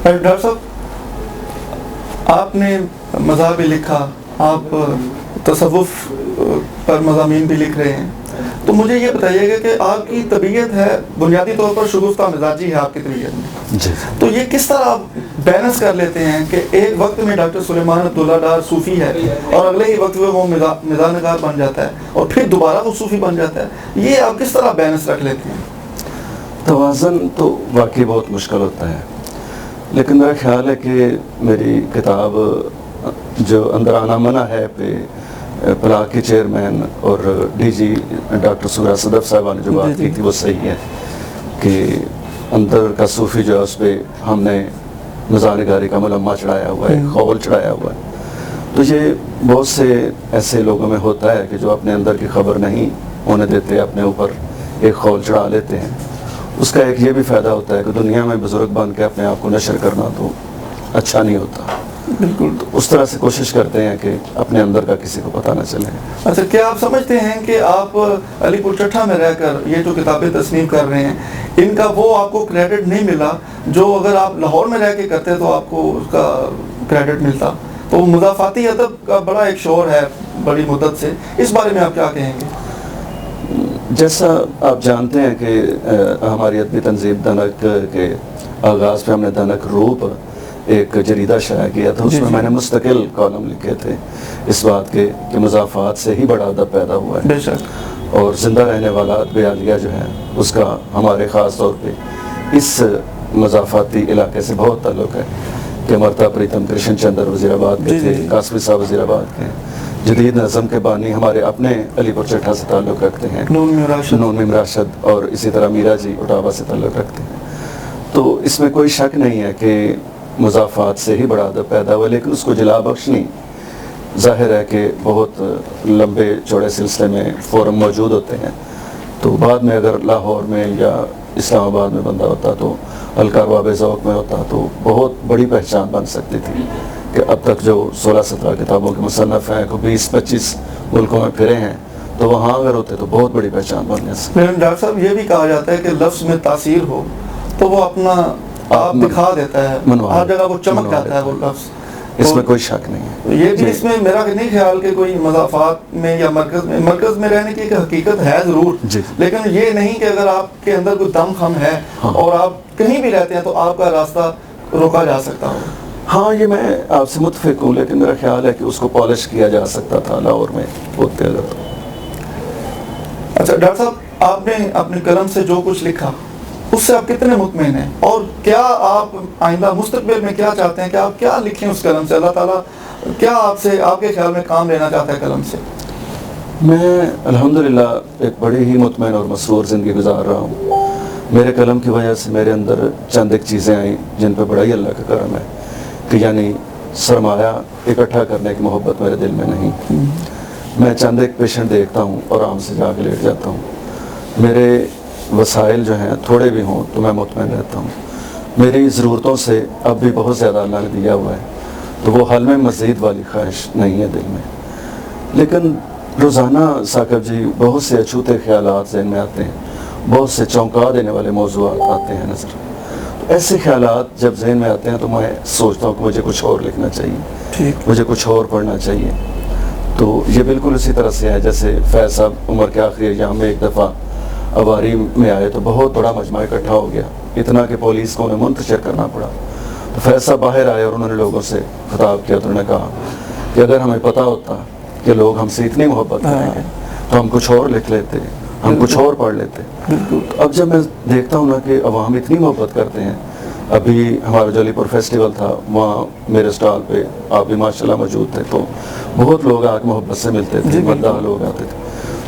Doctor صاحب آپ نے مذاہب بھی لکھا، آپ تصوف پر مضامین بھی لکھ رہے ہیں، تو مجھے یہ بتائیے گا کہ آپ کی طبیعت ہے بنیادی طور پر شگفتہ مزاجی ہے آپ کی طبیعت میں جی، تو یہ کس طرح آپ بیلنس کر لیتے ہیں کہ ایک وقت میں ڈاکٹر سلیمان عبداللہ ڈار صوفی ہے اور اگلے ہی وقت میں وہ مزاح نگار بن جاتا ہے اور پھر دوبارہ وہ صوفی بن جاتا ہے، یہ آپ کس طرح بیلنس رکھ لیتے ہیں؟ توازن تو واقعی بہت مشکل ہوتا ہے، لیکن میرا خیال ہے کہ میری کتاب جو اندرانہ منع ہے پہ پلاک کے چیئرمین اور ڈی جی ڈاکٹر سورا صدف صاحبہ نے جو بات کی تھی وہ صحیح ہے کہ اندر کا صوفی جو ہے اس پہ ہم نے مزاح نگاری کا ملمہ چڑھایا ہوا ہے، خول چڑھایا ہوا ہے. تو یہ بہت سے ایسے لوگوں میں ہوتا ہے کہ جو اپنے اندر کی خبر نہیں ہونے دیتے، اپنے اوپر ایک خول چڑھا لیتے ہیں. اس کا ایک یہ بھی فائدہ ہوتا ہے کہ دنیا میں بزرگ بن کے اپنے آپ کو نشر کرنا تو اچھا نہیں ہوتا. بالکل. تو اس طرح سے کوشش کرتے ہیں کہ اپنے اندر کا کسی کو پتہ نہ چلے. اچھا، کیا آپ سمجھتے ہیں کہ آپ علی پور چٹھا میں رہ کر یہ جو کتابیں تصنیف کر رہے ہیں ان کا وہ آپ کو کریڈٹ نہیں ملا جو اگر آپ لاہور میں رہ کے کرتے تو آپ کو اس کا کریڈٹ ملتا؟ تو مضافاتی ادب کا بڑا ایک شور ہے بڑی مدت سے، اس بارے میں آپ کیا کہیں گے؟ جیسا آپ جانتے ہیں کہ ہماری ادبی تنظیم دھنک کے آغاز پہ ہم نے دھنک روپ ایک جریدہ شائع کیا تھا، اس میں میں نے مستقل کالم لکھے تھے اس بات کے کہ مضافات سے ہی بڑا ادب پیدا ہوا ہے. بے شک. اور زندہ رہنے والا ادب عالیہ جو ہے اس کا ہمارے خاص طور پہ اس مضافاتی علاقے سے بہت تعلق ہے کہ مرتا پریتم کرشن چندر وزیر آباد کے تھے، قاسمی صاحب وزیر آباد کے. جدید نظم کے بانی ہمارے اپنے علی پور چٹھا سے تعلق رکھتے ہیں، نون میم راشد، اور اسی طرح میرا جی اٹاوا سے تعلق رکھتے ہیں. تو اس میں کوئی شک نہیں ہے کہ مضافات سے ہی بڑا ادب پیدا ہوا، لیکن اس کو جلا بخشنی ظاہر ہے کہ بہت لمبے چوڑے سلسلے میں فورم موجود ہوتے ہیں. تو بعد میں اگر لاہور میں یا اسلام آباد میں بندہ ہوتا تو الکار باب ذوق میں ہوتا تو بہت بڑی پہچان بن سکتی تھی کہ اب تک جو 16-17 کتابوں کے مصنف ہیں، کو 20-25 ملکوں میں پھرے ہیں، تو وہاں اگر ہوتے تو بہت بڑی پہچان بن سکتی. لیکن ڈاکٹر صاحب یہ بھی کہا جاتا ہے کہ لفظ میں تاثیر ہو تو وہ اپنا آپ دکھا دیتا ہے، ہر جگہ وہ چمک جاتا ہے وہ لفظ. اس میں کوئی شک نہیں ہے. یہ بھی اس میں میرا نہیں خیال کہ کوئی مضافات میں یا مرکز میں رہنے کی ایک حقیقت ہے ضرور، لیکن یہ نہیں کہ اگر آپ کے اندر کوئی دم خم ہے اور آپ کہیں بھی رہتے ہیں تو آپ کا راستہ روکا جا سکتا ہو. ہاں، یہ میں آپ سے متفق ہوں، لیکن میرا خیال ہے کہ اس کو پالش کیا جا سکتا تھا لاہور میں ہوتے اگر. اچھا ڈاکٹر صاحب، آپ نے اپنے قلم سے جو کچھ لکھا اس سے آپ کتنے مطمئن ہیں، اور کیا آپ آئندہ مستقبل میں کیا چاہتے ہیں کہ آپ کیا لکھیں اس قلم سے؟ اللہ تعالیٰ کیا آپ سے، آپ کے خیال میں کام لینا چاہتا ہے قلم سے؟ میں الحمدللہ ایک بڑی ہی مطمئن اور مسرور زندگی گزار رہا ہوں. میرے قلم کی وجہ سے میرے اندر چند ایک چیزیں آئیں جن پہ بڑا ہی اللہ کا کرم ہے کہ یعنی سرمایہ اکٹھا کرنے کی محبت میرے دل میں نہیں. میں چند ایک پیشنٹ دیکھتا ہوں اور آرام سے جا کے لیٹ جاتا ہوں. میرے وسائل جو ہیں تھوڑے بھی ہوں تو میں مطمئن رہتا ہوں. میری ضرورتوں سے اب بھی بہت زیادہ اللہ نے دیا ہوا ہے، تو وہ حل میں مزید والی خواہش نہیں ہے دل میں. لیکن روزانہ ثاقب جی بہت سے اچھوتے خیالات ذہن میں آتے ہیں، بہت سے چونکا دینے والے موضوعات آتے ہیں نظر. ایسے خیالات جب ذہن میں آتے ہیں تو میں سوچتا ہوں کہ مجھے کچھ اور لکھنا چاہیے، مجھے کچھ اور پڑھنا چاہیے. تو یہ بالکل اسی طرح سے ہے جیسے فیض صاحب عمر کے آخری ایام میں ایک دفعہ اواری میں آئے تو بہت بڑا مجمع اکٹھا ہو گیا، اتنا کہ پولیس کو انہیں منتشر کرنا پڑا. تو فیض صاحب باہر آئے اور انہوں نے لوگوں سے خطاب کیا تو انہوں نے کہا کہ اگر ہمیں پتہ ہوتا کہ لوگ ہم سے اتنی محبت کریں گے تو ہم کچھ اور لکھ لیتے، ہم کچھ اور پڑھ لیتے. اب جب میں دیکھتا ہوں نا کہ عوام اتنی محبت کرتے ہیں، ابھی ہمارا جو علی پور فیسٹیول تھا وہاں میرے اسٹال پہ آپ بھی ماشاءاللہ موجود تھے، تو بہت لوگ آ کے محبت سے ملتے تھے، مداح لوگ آتے تھے.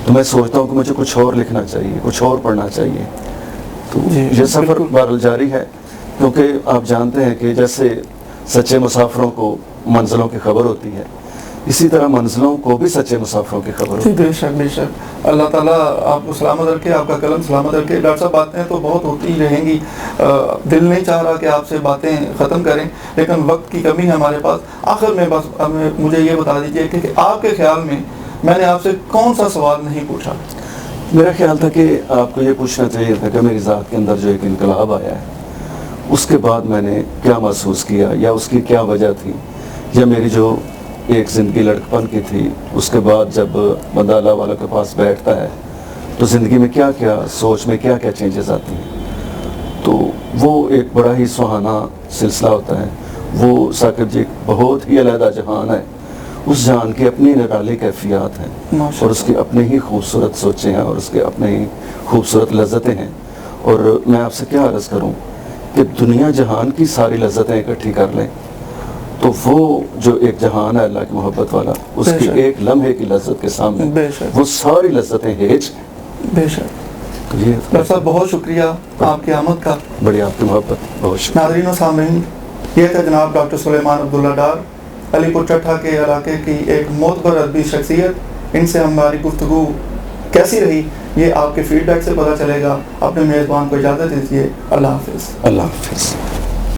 تو میں سوچتا ہوں کہ مجھے کچھ اور لکھنا چاہیے، کچھ اور پڑھنا چاہیے. تو یہ سفر بہرحال جاری ہے، کیونکہ آپ جانتے ہیں کہ جیسے سچے مسافروں کو منزلوں کی خبر ہوتی ہے، اسی طرح منزلوں کو بھی سچے مسافروں کی خبر ہوتی ہے. بے شک بے شک. اللہ تعالیٰ آپ کو سلامت رکھے، آپ کا قلم سلامت رکھے. ڈاکٹر صاحب باتیں تو بہت ہوتی ہی رہیں گی، دل نہیں چاہ رہا کہ آپ سے باتیں ختم کریں، لیکن وقت کی کمی ہے ہمارے پاس. آخر میں بس مجھے یہ بتا دیجیے کہ آپ کے خیال میں نے آپ سے کون سا سوال نہیں پوچھا؟ میرا خیال تھا کہ آپ کو یہ پوچھنا چاہیے تھا کہ میری ذات کے اندر جو ایک انقلاب آیا ہے اس کے بعد میں نے کیا محسوس کیا یا اس کی کیا وجہ تھی، یا میری جو ایک زندگی لڑکپن کی تھی، اس کے بعد جب بندہ اللہ والوں کے پاس بیٹھتا ہے تو زندگی میں کیا کیا، سوچ میں کیا کیا چینجز آتی ہیں. تو وہ ایک بڑا ہی سہانا سلسلہ ہوتا ہے. وہ ثاقب جی ایک بہت ہی علیحدہ جہان ہے. اس جہان کی اپنی نرالی کیفیات ہیں اور اس کی اپنے ہی خوبصورت سوچیں ہیں اور اس کے اپنے ہی خوبصورت لذتیں ہیں. اور میں آپ سے کیا عرض کروں کہ دنیا جہان کی ساری لذتیں اکٹھی کر لیں تو وہ جو ایک جہان ہے اللہ کی محبت والا، اس کی ایک لمحے کی لذت کے سامنے وہ ساری لذتیں ہیج. بے شک. ڈاکٹر صاحب بہت شکریہ آپ کی آمد کا. بڑی آپ کی محبت، بہت شکریہ. ناظرین و سامعین، یہ تھا جناب ڈاکٹر سلیمان عبداللہ ڈار، علی پور چٹھا کے علاقے کی ایک معتبر ادبی شخصیت. ان سے ہماری گفتگو کیسی رہی یہ آپ کے فیڈ بیک سے پتہ چلے گا. اپنے میزبان کو اجازت دیجیے. اللہ حافظ. اللہ حافظ.